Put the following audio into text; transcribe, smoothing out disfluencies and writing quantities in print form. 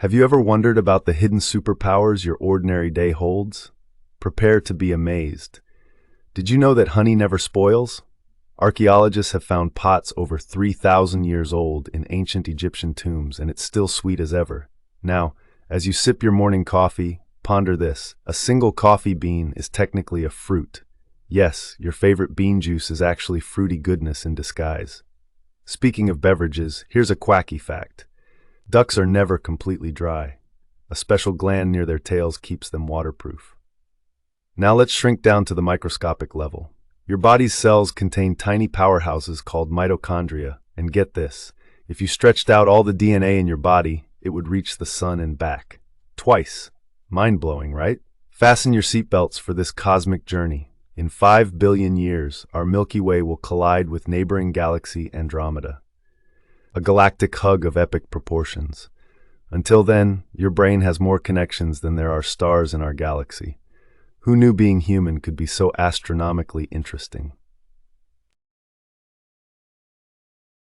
Have you ever wondered about the hidden superpowers your ordinary day holds? Prepare to be amazed. Did you know that honey never spoils? Archaeologists have found pots over 3,000 years old in ancient Egyptian tombs, and it's still sweet as ever. Now, as you sip your morning coffee, ponder this. A single coffee bean is technically a fruit. Yes, your favorite bean juice is actually fruity goodness in disguise. Speaking of beverages, here's a quacky fact. Ducks are never completely dry. A special gland near their tails keeps them waterproof. Now let's shrink down to the microscopic level. Your body's cells contain tiny powerhouses called mitochondria, and get this, if you stretched out all the DNA in your body, it would reach the sun and back. Twice. Mind-blowing, right? Fasten your seatbelts for this cosmic journey. In 5 billion years, our Milky Way will collide with neighboring galaxy Andromeda. A galactic hug of epic proportions. Until then, your brain has more connections than there are stars in our galaxy. Who knew being human could be so astronomically interesting?